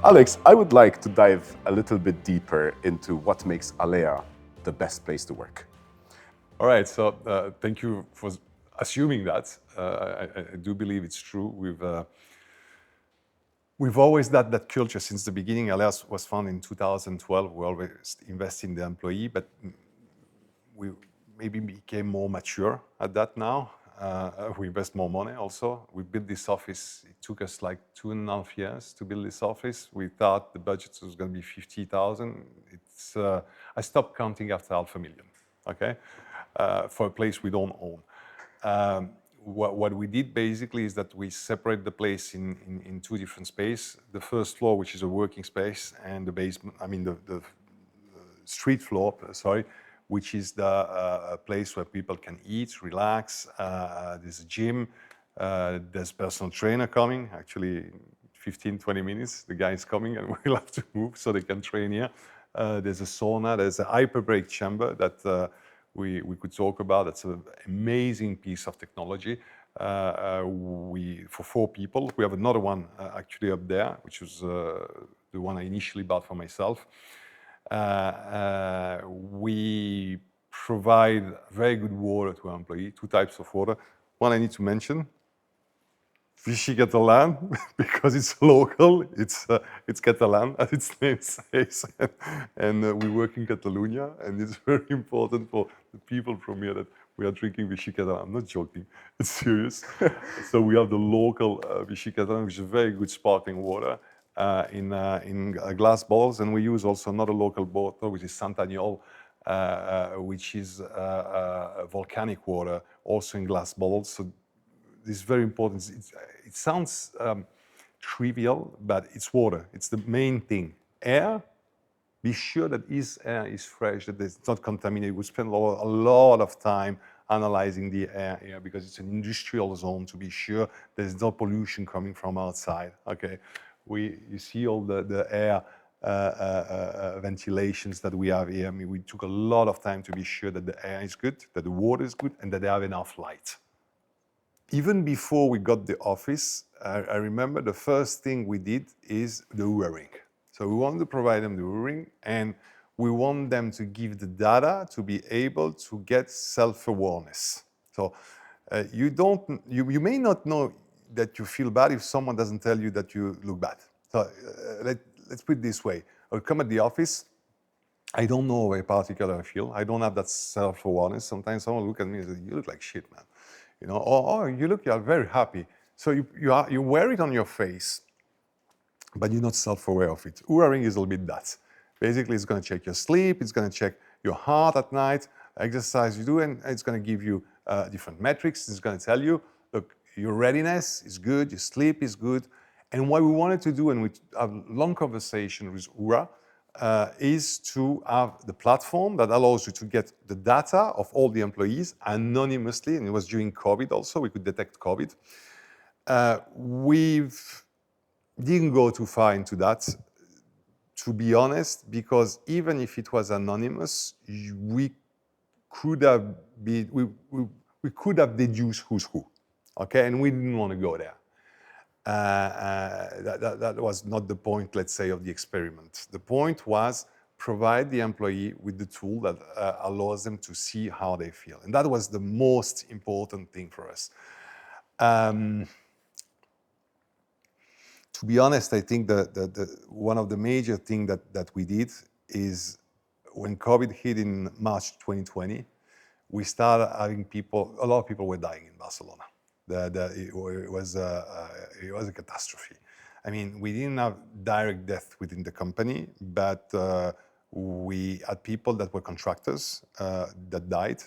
Alex, I would like to dive a little bit deeper into what makes Alea the best place to work. All right, so thank you for assuming that. I do believe it's true. We've always had that culture since the beginning. Alea was founded in 2012. We always invest in the employee, but we maybe became more mature at that now. We invest more money also. We built this office. It took us like 2.5 years to build this office. We thought the budget was going to be 50,000. I stopped counting after 500,000. Okay, for a place we don't own. What we did basically is that we separate the place in two different spaces. The first floor, which is a working space, and the basement. I mean the street floor. Sorry. Which is the place where people can eat, relax. There's a gym. There's personal trainer coming. Actually, 15, 20 minutes, the guy is coming and we'll have to move so they can train here. There's a sauna. There's a hyperbaric chamber that we could talk about. That's an amazing piece of technology. For 4 people. We have another one actually up there, which was the one I initially bought for myself. We provide very good water to our employees, 2 types of water. One I need to mention, Vichy Catalan, because it's local, it's Catalan, as its name says. And we work in Catalonia, and it's very important for the people from here that we are drinking Vichy Catalan. I'm not joking, it's serious. So we have the local Vichy Catalan, which is very good sparkling water. In glass bottles, and we use also another local bottle, which is Sant'Agnol, which is volcanic water, also in glass bottles. So this is very important. It sounds trivial, but it's water. It's the main thing. Air, be sure that this air is fresh, that it's not contaminated. We spend a lot of time analyzing the air here because it's an industrial zone, to be sure there's no pollution coming from outside. Okay. You see all the air ventilations that we have here. I mean, we took a lot of time to be sure that the air is good, that the water is good, and that they have enough light. Even before we got the office, I remember the first thing we did is the Oura-ring. So we wanted to provide them the Oura-ring, and we want them to give the data to be able to get self-awareness. So you may not know that you feel bad if someone doesn't tell you that you look bad. So let's put it this way. I'll come at the office. I don't know how particular I feel. I don't have that self-awareness. Sometimes someone look at me and say, "You look like shit, man." You know, or you are very happy. So you wear it on your face, but you're not self-aware of it. Oura-ring is a little bit that. Basically, it's going to check your sleep. It's going to check your heart at night, exercise you do, and it's going to give you different metrics. It's going to tell you, look, your readiness is good, your sleep is good. And what we wanted to do, and we have a long conversation with Oura, is to have the platform that allows you to get the data of all the employees anonymously, and it was during COVID also, we could detect COVID. We didn't go too far into that, to be honest, because even if it was anonymous, we could have deduced who's who, okay? And we didn't want to go there. That was not the point, let's say, of the experiment. The point was provide the employee with the tool that allows them to see how they feel. And that was the most important thing for us. To be honest, I think one of the major things that we did is when COVID hit in March 2020, we started having a lot of people were dying in Barcelona. It was a catastrophe. I mean, we didn't have direct death within the company, but we had people that were contractors that died.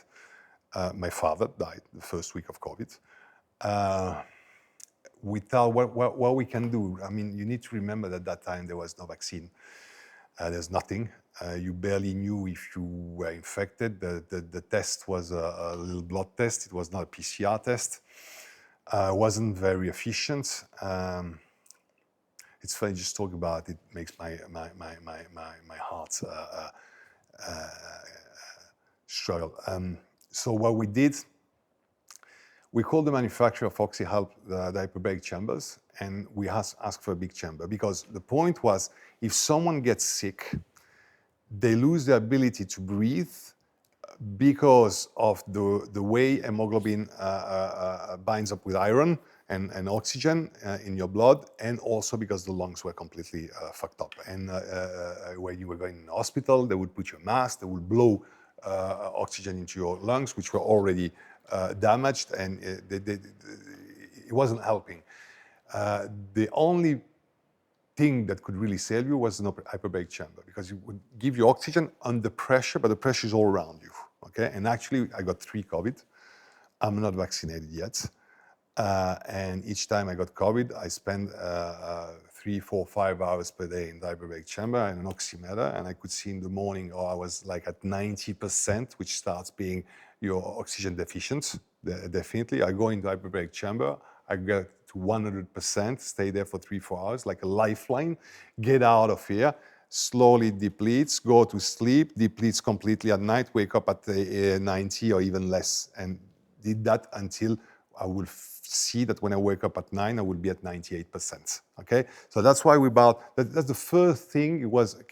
My father died the first week of COVID. We thought, what we can do. I mean, you need to remember that at that time there was no vaccine. There's nothing. You barely knew if you were infected. The test was a little blood test. It was not a PCR test. Wasn't very efficient. It's funny just talk about it. Makes my heart struggle. So what we did, we called the manufacturer of OxyHelp the hyperbaric chambers, and we asked for a big chamber because the point was, if someone gets sick, they lose the ability to breathe because of the way hemoglobin binds up with iron and oxygen in your blood, and also because the lungs were completely fucked up. And when you were going in the hospital, they would put you a mask, they would blow oxygen into your lungs, which were already damaged, and it wasn't helping. The only thing that could really save you was an hyperbaric chamber, because it would give you oxygen under pressure, but the pressure is all around you. Okay, and actually I got 3 COVID. I'm not vaccinated yet. And each time I got COVID, I spent 3, 4, 5 hours per day in the hyperbaric chamber and an oximeter, and I could see in the morning, I was like at 90%, which starts being your oxygen deficient. Definitely, I go into the hyperbaric chamber, I get to 100%, stay there for 3, 4 hours, like a lifeline, get out of here, slowly depletes, go to sleep, depletes completely at night, wake up at 90 or even less, and did that until I will see that when I wake up at 9, I will be at 98%. Okay, so that's why we bought. That's the first thing. It was a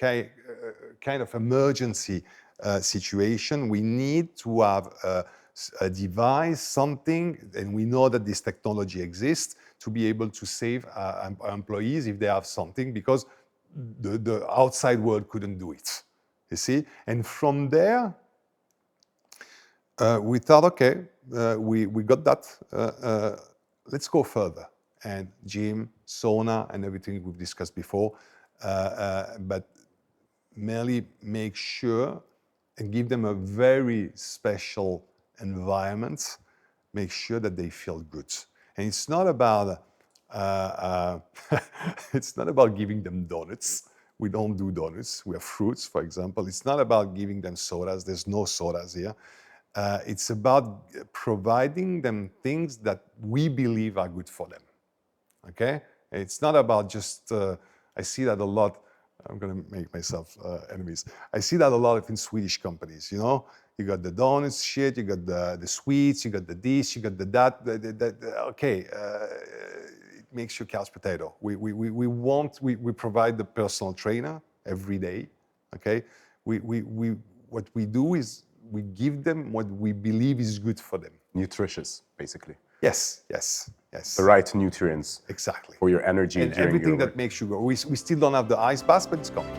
kind of emergency situation. We need to have a device, something, and we know that this technology exists to be able to save our employees if they have something, because the outside world couldn't do it. You see, and from there. We thought, okay, we got that. Let's go further. And gym, sauna, and everything we've discussed before, but merely make sure and give them a very special environment. Make sure that they feel good. And it's not about it's not about giving them donuts. We don't do donuts. We have fruits, for example. It's not about giving them sodas. There's no sodas here. It's about providing them things that we believe are good for them. Okay? It's not about just, I see that a lot. I'm going to make myself enemies. I see that a lot in Swedish companies, you know? You got the donuts shit, you got the sweets, you got the this, you got the that. Okay, it makes you couch potato. We provide the personal trainer every day, okay? What we do is we give them what we believe is good for them. Nutritious, basically. Yes. The right nutrients. Exactly. For your energy and during everything your that work. makes you go. We still don't have the ice bath, but it's coming.